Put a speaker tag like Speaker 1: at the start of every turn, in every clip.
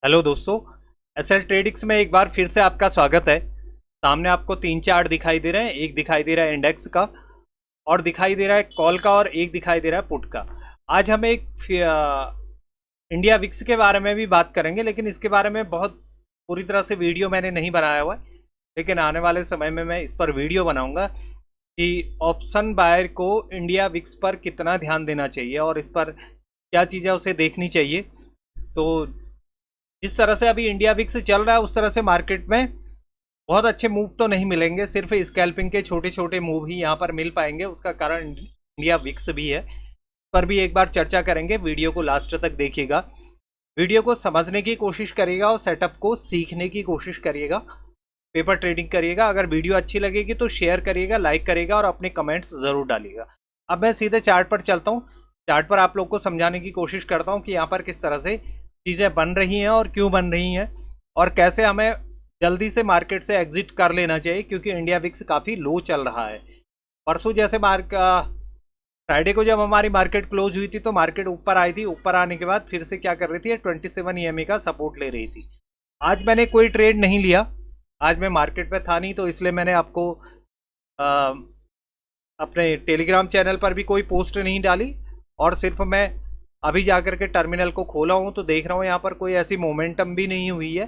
Speaker 1: Hello दोस्तों। SL ट्रेडिक्स में एक बार फिर से आपका स्वागत है। सामने आपको तीन चार्ट दिखाई दे रहे हैं। एक दिखाई दे रहा है इंडेक्स का, और दिखाई दे रहा है कॉल का, और एक दिखाई दे रहा है पुट का। आज हम एक इंडिया विक्स के बारे में भी बात करेंगे, लेकिन इसके बारे में बहुत पूरी तरह से वीडियो मैंने नहीं बनाया हुआ है। लेकिन आने वाले समय में मैं इस पर वीडियो बनाऊंगा कि ऑप्शन बायर को इंडिया विक्स पर कितना ध्यान देना चाहिए और इस पर क्या चीज़ें उसे देखनी चाहिए। तो जिस तरह से अभी इंडिया विक्स चल रहा है उस तरह से मार्केट में बहुत अच्छे मूव तो नहीं मिलेंगे। सिर्फ स्कैल्पिंग के छोटे छोटे मूव ही यहाँ पर मिल पाएंगे। उसका कारण इंडिया विक्स भी है। पर भी एक बार चर्चा करेंगे। वीडियो को लास्ट तक देखिएगा। वीडियो को समझने की कोशिश करिएगा और सेटअप को सीखने की कोशिश करिएगा। पेपर ट्रेडिंग करिएगा। अगर वीडियो अच्छी लगेगी तो शेयर करिएगा, लाइक करिएगा और अपने कमेंट्स ज़रूर डालिएगा। अब मैं सीधे चार्ट पर चलता हूँ। चार्ट पर आप लोग को समझाने की कोशिश करता हूँ कि यहाँ पर किस तरह से चीज़ें बन रही हैं और क्यों बन रही हैं, और कैसे हमें जल्दी से मार्केट से एग्जिट कर लेना चाहिए, क्योंकि इंडिया विक्स काफ़ी लो चल रहा है। परसों जैसे फ्राइडे को जब हमारी मार्केट क्लोज हुई थी तो मार्केट ऊपर आई थी। ऊपर आने के बाद फिर से क्या कर रही थी, 27 EMA का सपोर्ट ले रही थी। आज मैंने कोई ट्रेड नहीं लिया। आज मैं मार्केट पे था नहीं, तो इसलिए मैंने आपको आ, अपने टेलीग्राम चैनल पर भी कोई पोस्ट नहीं डाली। और सिर्फ मैं अभी जाकर के टर्मिनल को खोला हूं तो देख रहा हूं यहाँ पर कोई ऐसी मोमेंटम भी नहीं हुई है।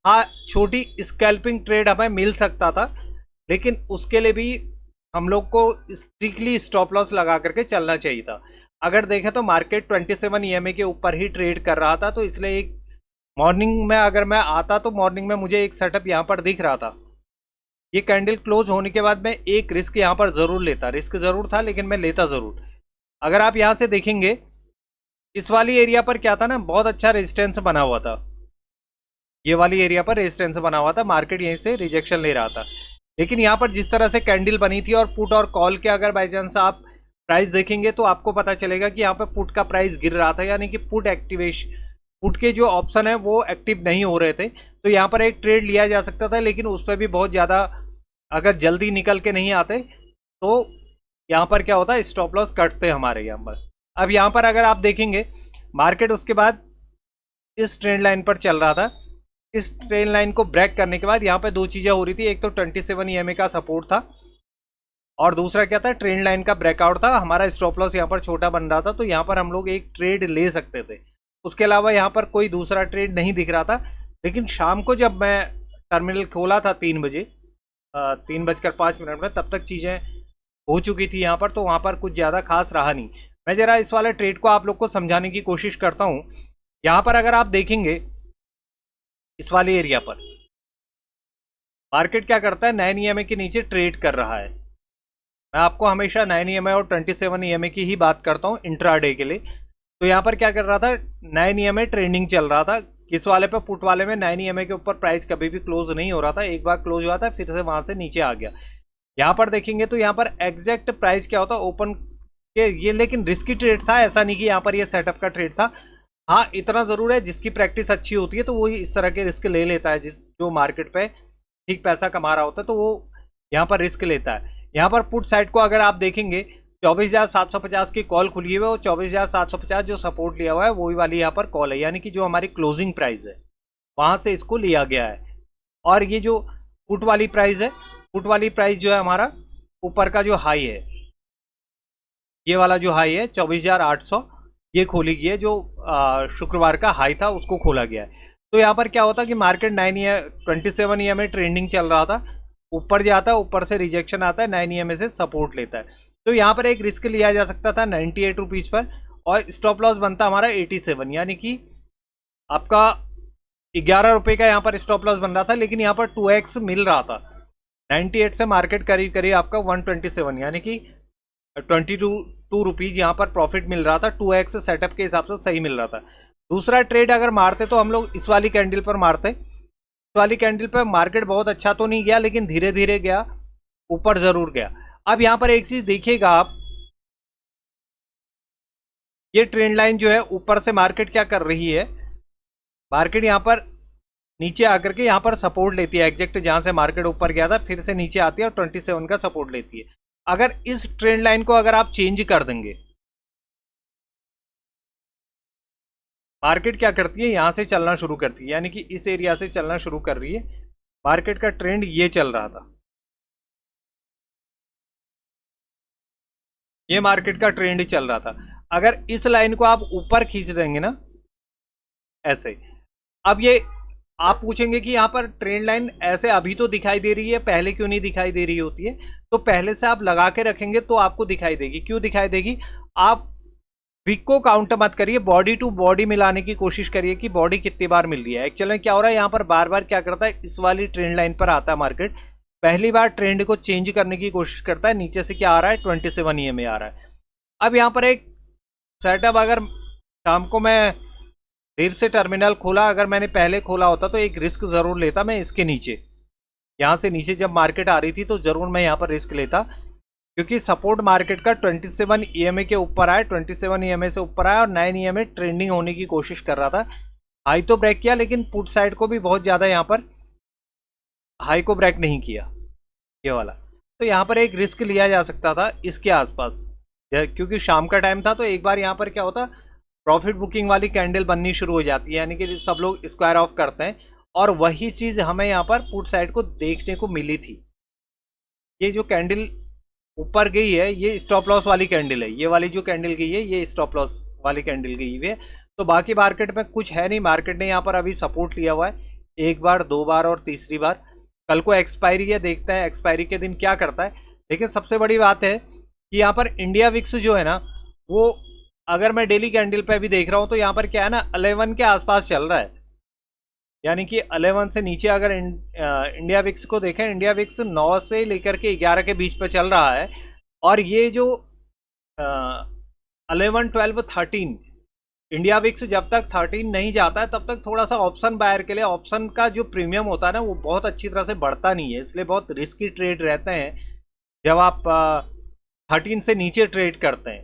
Speaker 1: हाँ, छोटी स्कैल्पिंग ट्रेड हमें मिल सकता था, लेकिन उसके लिए भी हम लोग को स्ट्रिक्टली स्टॉप लॉस लगा करके चलना चाहिए था। अगर देखें तो मार्केट 27 EMA के ऊपर ही ट्रेड कर रहा था, तो इसलिए एक मॉर्निंग में अगर मैं आता तो मॉर्निंग में मुझे एक सेटअप यहाँ पर दिख रहा था। ये कैंडल क्लोज होने के बाद मैं एक रिस्क यहाँ पर जरूर लेता। रिस्क जरूर था लेकिन मैं लेता जरूर। अगर आप यहाँ से देखेंगे, इस वाली एरिया पर क्या था ना, बहुत अच्छा रेजिस्टेंस बना हुआ था। ये वाली एरिया पर रेजिस्टेंस बना हुआ था। मार्केट यहीं से रिजेक्शन ले रहा था। लेकिन यहाँ पर जिस तरह से कैंडल बनी थी, और पुट और कॉल के अगर बाई चांस आप प्राइस देखेंगे तो आपको पता चलेगा कि यहाँ पर पुट का प्राइस गिर रहा था, यानी कि पुट एक्टिवेशन, पुट के जो ऑप्शन है वो एक्टिव नहीं हो रहे थे। तो यहाँ पर एक ट्रेड लिया जा सकता था, लेकिन उस पर भी बहुत ज़्यादा अगर जल्दी निकल के नहीं आते तो यहाँ पर क्या होता है, स्टॉप लॉस कटते हमारे यहाँ पर। अब यहाँ पर अगर आप देखेंगे, मार्केट उसके बाद इस ट्रेंड लाइन पर चल रहा था। इस ट्रेंड लाइन को ब्रेक करने के बाद यहाँ पे दो चीज़ें हो रही थी। एक तो 27 EMA का सपोर्ट था, और दूसरा क्या था, ट्रेंड लाइन का ब्रेकआउट था। हमारा स्टॉप लॉस यहाँ पर छोटा बन रहा था, तो यहाँ पर हम लोग एक ट्रेड ले सकते थे। उसके अलावा यहाँ पर कोई दूसरा ट्रेड नहीं दिख रहा था। लेकिन शाम को जब मैं टर्मिनल खोला था 3 बजे, 3:05 में, तब तक चीज़ें हो चुकी थी यहाँ पर। तो वहाँ पर कुछ ज़्यादा खास रहा नहीं। मैं ज़रा इस वाले ट्रेड को आप लोग को समझाने की कोशिश करता हूँ। यहाँ पर अगर आप देखेंगे, इस वाले एरिया पर मार्केट क्या करता है, 9 EMA के नीचे ट्रेड कर रहा है। मैं आपको हमेशा 9 EMA और 27 EMA की ही बात करता हूँ इंट्राडे के लिए। तो यहाँ पर क्या कर रहा था, 9 EMA ट्रेंडिंग चल रहा था। किस वाले पे, पुट वाले में 9 EMA के ऊपर प्राइस कभी भी क्लोज नहीं हो रहा था। एक बार क्लोज हुआ था, फिर से वहां से नीचे आ गया। यहाँ पर देखेंगे तो यहाँ पर एग्जैक्ट प्राइस क्या होता, ओपन के ये, लेकिन रिस्की ट्रेड था। ऐसा नहीं कि यहाँ पर ये सेटअप का ट्रेड था। हाँ, इतना जरूर है, जिसकी प्रैक्टिस अच्छी होती है तो वो इस तरह के रिस्क ले लेता है। जो मार्केट पे ठीक पैसा कमा रहा होता है तो वो यहाँ पर रिस्क लेता है। यहाँ पर पुट साइड को अगर आप देखेंगे, 24,750 की कॉल खुली हुई है, और 24,750 जो सपोर्ट लिया हुआ है वही वाली यहाँ पर कॉल है, यानी कि जो हमारी क्लोजिंग प्राइस है वहां से इसको लिया गया है। और ये जो पुट वाली प्राइस है, पुट वाली प्राइस जो है हमारा ऊपर का जो हाई है, ये वाला जो हाई है 24,800, ये खोली गई है। जो शुक्रवार का हाई था उसको खोला गया है। तो यहाँ पर क्या होता है कि मार्केट 27 EMA ट्रेंडिंग चल रहा था, ऊपर जाता है, ऊपर से रिजेक्शन आता है, 9 EMA से सपोर्ट लेता है। तो यहाँ पर एक रिस्क लिया जा सकता था 98 रुपीज़ पर, और स्टॉप लॉस बनता हमारा 87, यानी कि आपका 11 रुपये का यहाँ पर स्टॉप लॉस बन रहा था। लेकिन यहाँ पर 2x मिल रहा था। 98 से मार्केट करीब करीब आपका 127, यानी कि 22 रुपीज़ यहाँ पर प्रॉफिट मिल रहा था। 2x सेटअप के हिसाब से सही मिल रहा था। दूसरा ट्रेड अगर मारते तो हम लोग इस वाली कैंडल पर मारते। इस वाली कैंडल पर मार्केट बहुत अच्छा तो नहीं गया, लेकिन धीरे धीरे गया, ऊपर जरूर गया। अब यहाँ पर एक चीज देखिएगा आप, ये ट्रेंड लाइन जो है ऊपर से मार्केट क्या कर रही है, मार्केट यहाँ पर नीचे आकर के यहाँ पर सपोर्ट लेती है। एग्जैक्ट जहां से मार्केट ऊपर गया था फिर से नीचे आती है और 27 का सपोर्ट लेती है। अगर इस ट्रेंड लाइन को अगर आप चेंज कर देंगे, मार्केट क्या करती है, यहाँ से चलना शुरू करती है, यानी कि इस एरिया से चलना शुरू कर रही है। मार्केट का ट्रेंड ये चल रहा था, ये मार्केट का ट्रेंड चल रहा था। अगर इस लाइन को आप ऊपर खींच देंगे ना ऐसे, अब ये आप पूछेंगे कि यहाँ पर ट्रेंड लाइन ऐसे अभी तो दिखाई दे रही है, पहले क्यों नहीं दिखाई दे रही होती है? तो पहले से आप लगा के रखेंगे तो आपको दिखाई देगी। क्यों दिखाई देगी? आप वीक को काउंट मत करिए, बॉडी टू बॉडी मिलाने की कोशिश करिए कि बॉडी कितनी बार मिल रही है। एक्चुअल में क्या हो रहा है, यहाँ पर बार बार क्या करता है, इस वाली ट्रेंड लाइन पर आता है मार्केट, पहली बार ट्रेंड को चेंज करने की कोशिश करता है, नीचे से क्या आ रहा है, 27 EMA आ रहा है। अब यहाँ पर एक सेटअप, अगर शाम को मैं देर से टर्मिनल खोला, अगर मैंने पहले खोला होता तो एक रिस्क जरूर लेता मैं इसके नीचे, यहाँ से नीचे जब मार्केट आ रही थी तो जरूर मैं यहाँ पर रिस्क लेता, क्योंकि सपोर्ट मार्केट का 27 EMA के ऊपर आया, 27 EMA से ऊपर आया और 9 EMA ट्रेंडिंग होने की कोशिश कर रहा था। हाई तो ब्रेक किया, लेकिन पुट साइड को भी बहुत ज़्यादा यहाँ पर हाई को ब्रेक नहीं किया ये वाला। तो यहाँ पर एक रिस्क लिया जा सकता था इसके आसपास, क्योंकि शाम का टाइम था। तो एक बार यहाँ पर क्या होता, प्रॉफिट बुकिंग वाली कैंडल बननी शुरू हो जाती है, यानी कि सब लोग स्क्वायर ऑफ करते हैं, और वही चीज़ हमें यहाँ पर पुट साइड को देखने को मिली थी। ये जो कैंडल ऊपर गई है ये स्टॉप लॉस वाली कैंडल है, ये वाली जो कैंडल गई है ये स्टॉप लॉस वाली कैंडल गई हुई है। तो बाकी मार्केट में कुछ है नहीं, मार्केट ने यहाँ पर अभी सपोर्ट लिया हुआ है, एक बार, दो बार और तीसरी बार। कल को एक्सपायरी है, देखते हैं एक्सपायरी के दिन क्या करता है। लेकिन सबसे बड़ी बात है कि यहाँ पर इंडिया विक्स जो है ना, वो अगर मैं डेली कैंडल पे भी देख रहा हूँ तो यहाँ पर क्या है ना, 11 के आसपास चल रहा है, यानी कि 11 से नीचे। अगर इंडिया विक्स को देखें, इंडिया विक्स 9 से लेकर के 11 के बीच पे चल रहा है, और ये जो 11, 12, 13, इंडिया विक्स जब तक 13 नहीं जाता है तब तक थोड़ा सा ऑप्शन बायर के लिए, ऑप्शन का जो प्रीमियम होता है ना वो बहुत अच्छी तरह से बढ़ता नहीं है, इसलिए बहुत रिस्की ट्रेड रहते हैं जब आप 13 से नीचे ट्रेड करते हैं।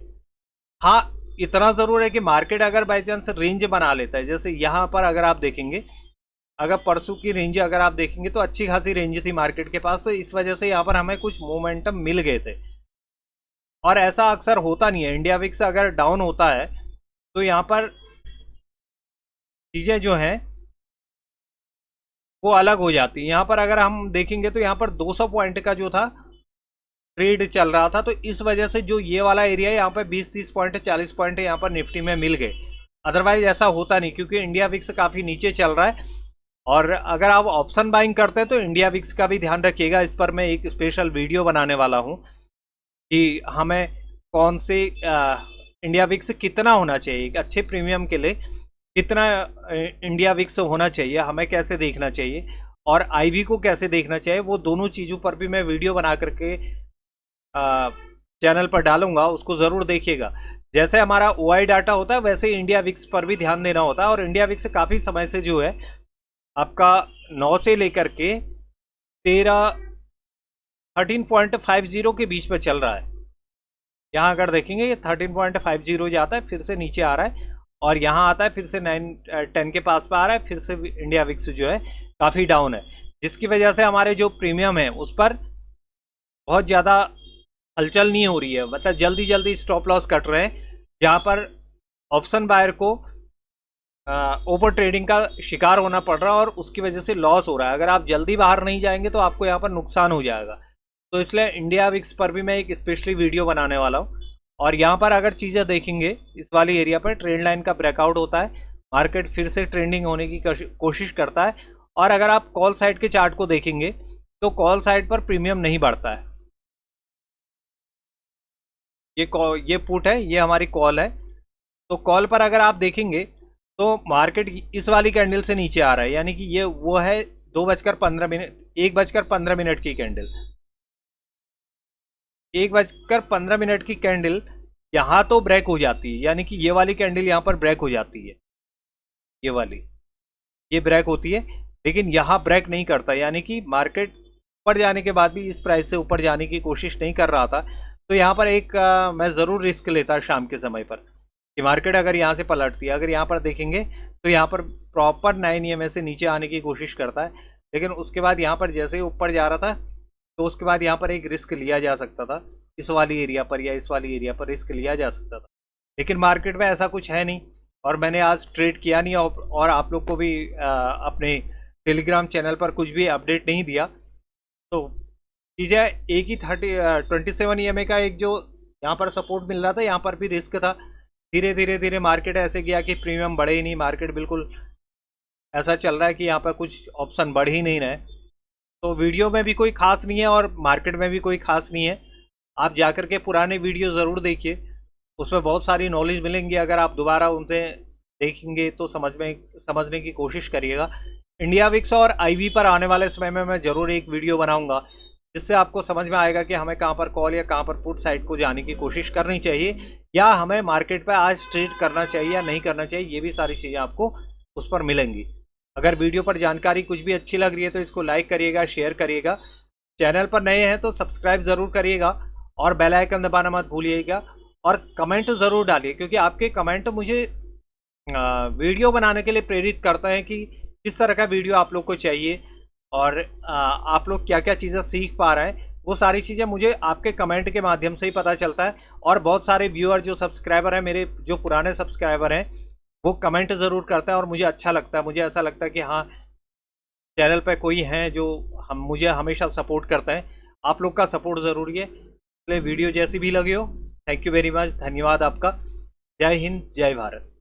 Speaker 1: हाँ, इतना ज़रूर है कि मार्केट अगर बाई चांस रेंज बना लेता है, जैसे यहाँ पर अगर आप देखेंगे, अगर परसों की रेंज अगर आप देखेंगे तो अच्छी खासी रेंज थी मार्केट के पास, तो इस वजह से यहाँ पर हमें कुछ मोमेंटम मिल गए थे। और ऐसा अक्सर होता नहीं है, इंडिया विक्स अगर डाउन होता है तो यहाँ पर चीज़ें जो हैं वो अलग हो जाती है। यहाँ पर अगर हम देखेंगे तो यहाँ पर 200 पॉइंट का जो था ट्रेड चल रहा था, तो इस वजह से जो ये वाला एरिया है यहाँ पर 20-30 पॉइंट, 40 पॉइंट यहाँ पर निफ्टी में मिल गए। अदरवाइज ऐसा होता नहीं, क्योंकि इंडिया विक्स काफ़ी नीचे चल रहा है। और अगर आप ऑप्शन बाइंग करते हैं तो इंडिया विक्स का भी ध्यान रखिएगा, इस पर मैं एक स्पेशल वीडियो बनाने वाला हूँ कि हमें कौन से इंडिया विक्स कितना होना चाहिए, एक अच्छे प्रीमियम के लिए कितना इंडिया विक्स होना चाहिए, हमें कैसे देखना चाहिए, और आईवी को कैसे देखना चाहिए, वो दोनों चीज़ों पर भी मैं वीडियो बना करके चैनल पर डालूंगा, उसको ज़रूर देखिएगा। जैसे हमारा ओआई डाटा होता है वैसे ही इंडिया विक्स पर भी ध्यान देना होता है। और इंडिया विक्स काफ़ी समय से जो है आपका 9 से लेकर के 13.50 के बीच में चल रहा है। यहाँ अगर देखेंगे ये 13.50 जाता है, फिर से नीचे आ रहा है, और यहाँ आता है फिर से 9-10 के पास में आ रहा है, फिर से इंडिया विक्स जो है काफ़ी डाउन है, जिसकी वजह से हमारे जो प्रीमियम है उस पर बहुत ज़्यादा हलचल नहीं हो रही है, मतलब जल्दी जल्दी स्टॉप लॉस कट रहे हैं, जहाँ पर ऑप्शन बायर को ओवर ट्रेडिंग का शिकार होना पड़ रहा है और उसकी वजह से लॉस हो रहा है। अगर आप जल्दी बाहर नहीं जाएंगे तो आपको यहाँ पर नुकसान हो जाएगा। तो इसलिए इंडिया विक्स पर भी मैं एक स्पेशली वीडियो बनाने वाला हूँ। और यहाँ पर अगर चीज़ें देखेंगे, इस वाली एरिया पर ट्रेंड लाइन का ब्रेकआउट होता है, मार्केट फिर से ट्रेंडिंग होने की कोशिश करता है। और अगर आप कॉल साइड के चार्ट को देखेंगे तो कॉल साइड पर प्रीमियम नहीं बढ़ता है। ये पुट है, ये हमारी कॉल है। तो कॉल पर अगर आप देखेंगे तो मार्केट इस वाली कैंडल से नीचे आ रहा है, यानी कि ये वो है 2:15, 1:15 की कैंडल, 1:15 की कैंडल यहाँ तो ब्रेक हो जाती है, यानी कि ये वाली कैंडल यहाँ पर ब्रेक हो जाती है, ये वाली ये ब्रेक होती है, लेकिन यहाँ ब्रेक नहीं करता, यानी कि मार्केट ऊपर जाने के बाद भी इस प्राइस से ऊपर जाने की कोशिश नहीं कर रहा था। तो यहाँ पर एक मैं ज़रूर रिस्क लेता शाम के समय पर कि मार्केट अगर यहाँ से पलटती है। अगर यहाँ पर देखेंगे तो यहाँ पर प्रॉपर 9 EMA से नीचे आने की कोशिश करता है, लेकिन उसके बाद यहाँ पर जैसे ही ऊपर जा रहा था तो उसके बाद यहाँ पर एक रिस्क लिया जा सकता था, इस वाली एरिया पर या इस वाली एरिया पर रिस्क लिया जा सकता था, लेकिन मार्केट में ऐसा कुछ है नहीं। और मैंने आज ट्रेड किया नहीं, और आप लोग को भी अपने टेलीग्राम चैनल पर कुछ भी अपडेट नहीं दिया। तो चीज़ें एक ही 27 EMA का एक जो यहाँ पर सपोर्ट मिल रहा था, यहाँ पर भी रिस्क था। धीरे धीरे धीरे मार्केट ऐसे गया कि प्रीमियम बढ़े ही नहीं, मार्केट बिल्कुल ऐसा चल रहा है कि यहाँ पर कुछ ऑप्शन बढ़ ही नहीं रहे। तो वीडियो में भी कोई खास नहीं है और मार्केट में भी कोई खास नहीं है। आप जाकर के पुराने वीडियो ज़रूर देखिए, उसमें बहुत सारी नॉलेज मिलेंगी। अगर आप दोबारा उनसे देखेंगे तो समझने की कोशिश करिएगा। इंडिया विक्स और आईवी पर आने वाले समय में मैं ज़रूर एक वीडियो बनाऊंगा, जिससे आपको समझ में आएगा कि हमें कहाँ पर कॉल या कहाँ पर पुट साइड को जाने की कोशिश करनी चाहिए, या हमें मार्केट पर आज ट्रेड करना चाहिए या नहीं करना चाहिए। ये भी सारी चीज़ें आपको उस पर मिलेंगी। अगर वीडियो पर जानकारी कुछ भी अच्छी लग रही है तो इसको लाइक करिएगा, शेयर करिएगा। चैनल पर नए हैं तो सब्सक्राइब ज़रूर करिएगा और बेल आइकन दबाना मत भूलिएगा। और कमेंट ज़रूर डालिए, क्योंकि आपके कमेंट मुझे वीडियो बनाने के लिए प्रेरित करते हैं कि किस तरह का वीडियो आप लोग को चाहिए, और आप लोग क्या क्या चीज़ें सीख पा रहे हैं। वो सारी चीज़ें मुझे आपके कमेंट के माध्यम से ही पता चलता है। और बहुत सारे व्यूअर जो सब्सक्राइबर हैं, मेरे जो पुराने सब्सक्राइबर हैं, वो कमेंट ज़रूर करता है और मुझे अच्छा लगता है। मुझे ऐसा लगता है कि हाँ, चैनल पे कोई हैं जो मुझे हमेशा सपोर्ट करता है। आप लोग का सपोर्ट ज़रूरी है। इसलिए वीडियो जैसी भी लगी हो, थैंक यू वेरी मच, धन्यवाद आपका। जय हिंद, जय भारत।